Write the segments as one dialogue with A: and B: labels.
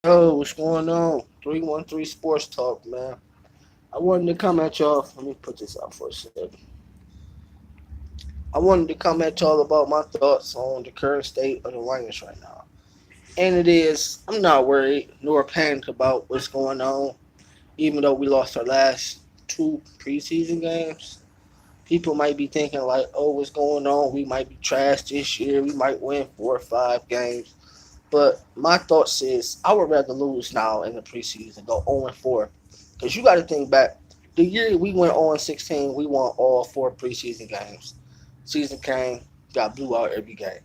A: Yo, what's going on? 313 Sports Talk, man. I wanted to come at y'all. Let me put this out for a second. I wanted to come at y'all about my thoughts on the current state of the Lions right now. And it is, I'm not worried nor panicked about what's going on, even though we lost our last two preseason games. People might be thinking, like, oh, what's going on? We might be trash this year. We might win 4 or 5 games. But my thoughts is I would rather lose now in the preseason, go 0-4. Because you got to think back. The year we went 0-16, we won all 4 preseason games. Season came, got blew out every game.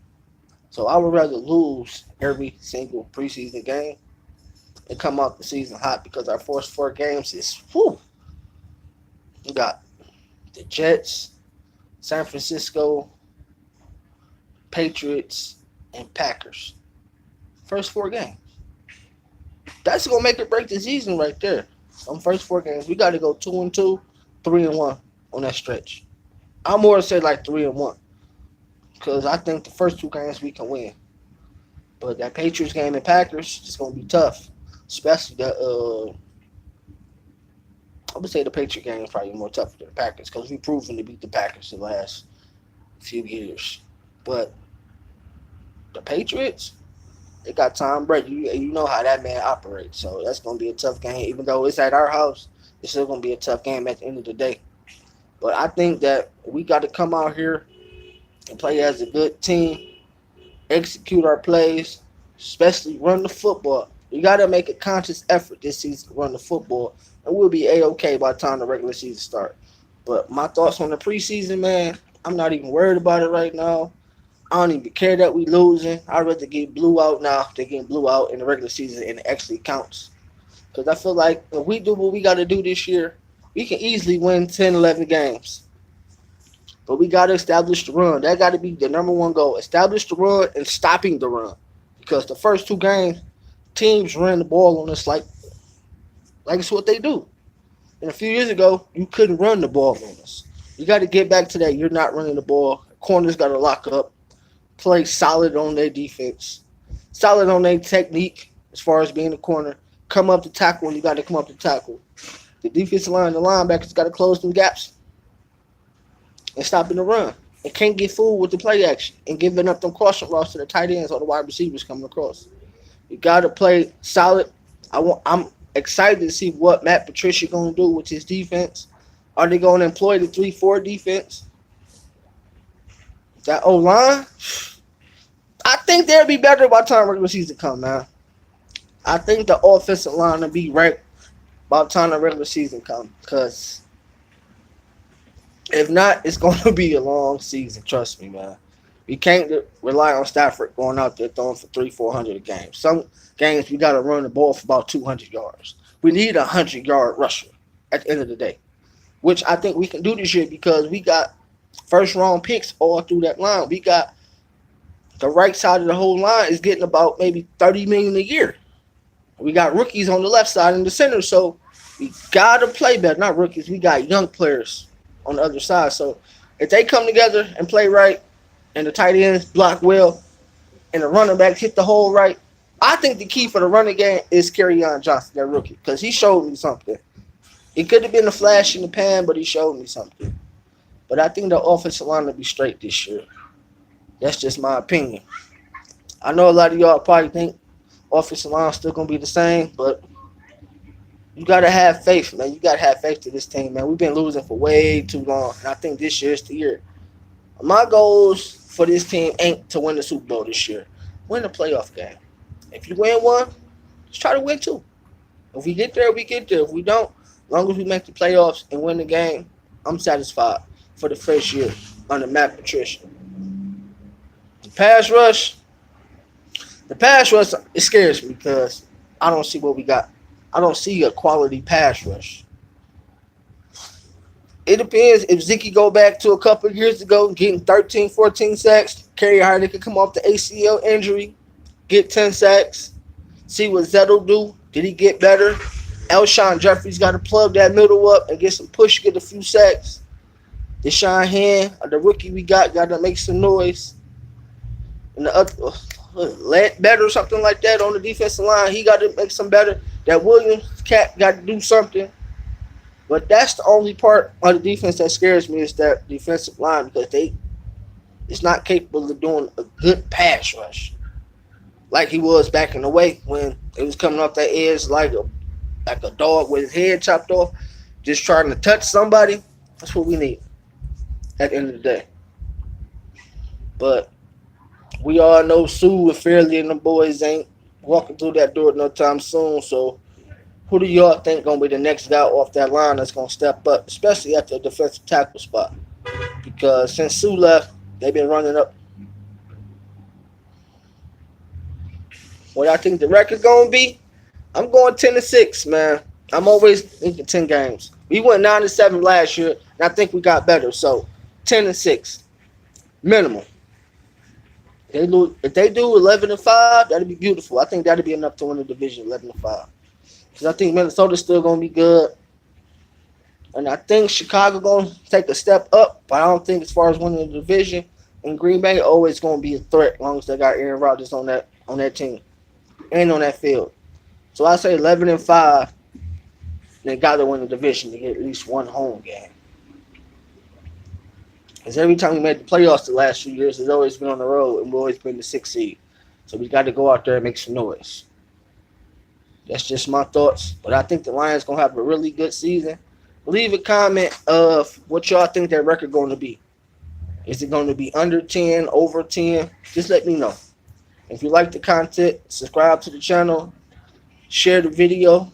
A: So I would rather lose every single preseason game and come out the season hot because our first 4 games is, whew. We got the Jets, San Francisco, Patriots, and Packers. First 4 games. That's gonna make or break the season right there. On first 4 games, we got to go 2-2, 3-1 on that stretch. I'm more to say like 3-1 because I think the first 2 games we can win. But that Patriots game and Packers is gonna be tough, especially that. I would say the Patriot game is probably more tougher than the Packers because we've proven to beat the Packers the last few years. But the Patriots, they got Tom Brady. You know how that man operates. So that's going to be a tough game. Even though it's at our house, it's still going to be a tough game at the end of the day. But I think that we got to come out here and play as a good team, execute our plays, especially run the football. We got to make a conscious effort this season to run the football, and we'll be A-okay by the time the regular season starts. But my thoughts on the preseason, man, I'm not even worried about it right now. I don't even care that we losing. I'd rather get blew out now than getting blew out in the regular season and it actually counts. Because I feel like if we do what we got to do this year, we can easily win 10, 11 games. But we got to establish the run. That got to be the number one goal. Establish the run and stopping the run. Because the first 2 games, teams ran the ball on us like it's what they do. And a few years ago, you couldn't run the ball on us. You got to get back to that. You're not running the ball. Corners got to lock up. Play solid on their defense, solid on their technique as far as being a corner. Come up to tackle when you got to come up to tackle. The defensive line, the linebackers got to close them gaps and stop in the run. And can't get fooled with the play action and giving up them crossing routes to the tight ends or the wide receivers coming across. You got to play solid. I'm excited to see what Matt Patricia going to do with his defense. Are they going to employ the 3-4 defense? That O-line, I think they'll be better by the time regular season come, man. I think the offensive line will be right by the time the regular season come. Because if not, it's going to be a long season. Trust me, man. We can't rely on Stafford going out there throwing for 300-400 a game. Some games we got to run the ball for about 200 yards. We need a 100-yard rusher at the end of the day, which I think we can do this year because we got first round picks all through that line. We got the right side of the whole line is getting about maybe $30 million a year. We got rookies on the left side and the center, so we gotta play better. Not rookies, we got young players on the other side. So if they come together and play right, and the tight ends block well, and the running backs hit the hole right, I think the key for the running game is Kerryon Johnson, that rookie, because he showed me something. It could have been a flash in the pan, but he showed me something. But I think the offensive line will be straight this year. That's just my opinion. I know a lot of y'all probably think offensive line still gonna be the same, but you gotta have faith, man. You gotta have faith to this team, man. We've been losing for way too long, and I think this year is the year. My goals for this team ain't to win the Super Bowl this year. Win the playoff game. If you win one, let's try to win two. If we get there, we get there. If we don't, as long as we make the playoffs and win the game, I'm satisfied for the first year under Matt Patricia. The pass rush, it scares me because I don't see what we got. I don't see a quality pass rush. It depends if Zeke go back to a couple of years ago, getting 13, 14 sacks. Kerry Hardy could come off the ACL injury, get 10 sacks. See what Zettel do. Did he get better? Alshon Jeffrey's got to plug that middle up and get some push, get a few sacks. Deshaun Hand, the rookie we got to make some noise. And the other, let better, something like that on the defensive line. He got to make some better. That Williams cat got to do something. But that's the only part of the defense that scares me is that defensive line because it's not capable of doing a good pass rush like he was back in the way when it was coming off that edge like a dog with his head chopped off, just trying to touch somebody. That's what we need at the end of the day. But we all know Sue and Fairley and the boys ain't walking through that door no time soon. So who do y'all think gonna be the next guy off that line that's gonna step up, especially at the defensive tackle spot? Because since Sue left, they've been running up. What I think the record gonna be? I'm going 10-6, man. I'm always thinking 10 games. We went 9-7 last year, and I think we got better. So 10-6, minimum. If they do 11-5, that'd be beautiful. I think that'd be enough to win the division 11-5. Because I think Minnesota's still gonna be good, and I think Chicago gonna take a step up. But I don't think as far as winning the division, and Green Bay always gonna be a threat as long as they got Aaron Rodgers on that team and on that field. So I say 11-5. They got to win the division to get at least one home game. Because every time we made the playoffs the last few years, it's always been on the road, and we've always been the 6th seed. So we got to go out there and make some noise. That's just my thoughts. But I think the Lions going to have a really good season. Leave a comment of what y'all think their record going to be. Is it going to be under 10, over 10? Just let me know. If you like the content, subscribe to the channel. Share the video.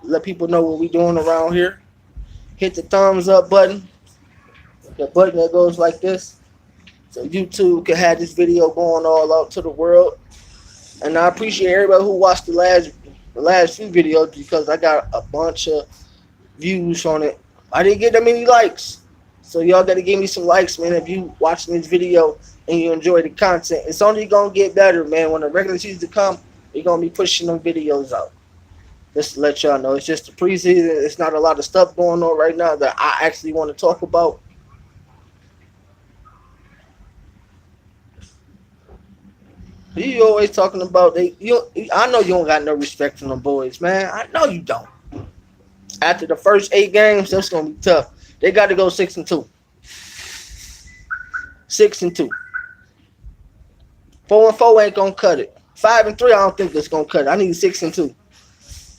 A: Let people know what we're doing around here. Hit the thumbs up button. The button that goes like this. So YouTube can have this video going all out to the world. And I appreciate everybody who watched the last few videos because I got a bunch of views on it. I didn't get that many likes. So y'all got to give me some likes, man, if you watching this video and you enjoy the content. It's only going to get better, man. When the regular season come, we're going to be pushing them videos out. Just to let y'all know, it's just the preseason. It's not a lot of stuff going on right now that I actually want to talk about. You always talking about I know you don't got no respect for them boys, man. I know you don't. After the first 8 games, that's gonna be tough. They got to go 6-2. 6-2. 4-4 ain't gonna cut it. 5-3, I don't think it's gonna cut it. I need 6-2.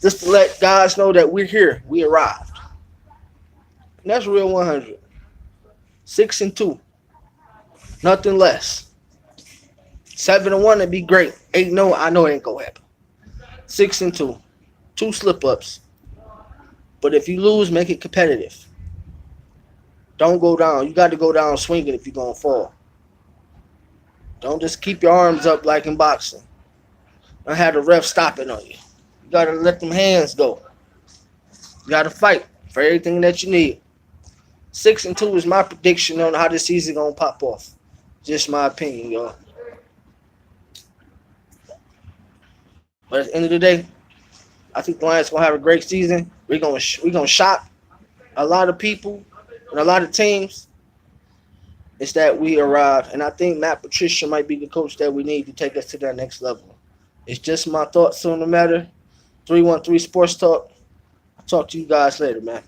A: Just to let guys know that we're here. We arrived. And that's real 100. 6-2. Nothing less. 7-1 would be great. 8-0, I know it ain't gonna happen. 6-2. 2 slip-ups. But if you lose, make it competitive. Don't go down. You got to go down swinging if you're going to fall. Don't just keep your arms up like in boxing. Don't have the ref stopping on you. You got to let them hands go. You got to fight for everything that you need. 6-2 is my prediction on how this season going to pop off. Just my opinion, y'all. But at the end of the day, I think the Lions going to have a great season. We're going to shock a lot of people and a lot of teams. It's that we arrived. And I think Matt Patricia might be the coach that we need to take us to that next level. It's just my thoughts on the matter. 313 Sports Talk. I'll talk to you guys later, man.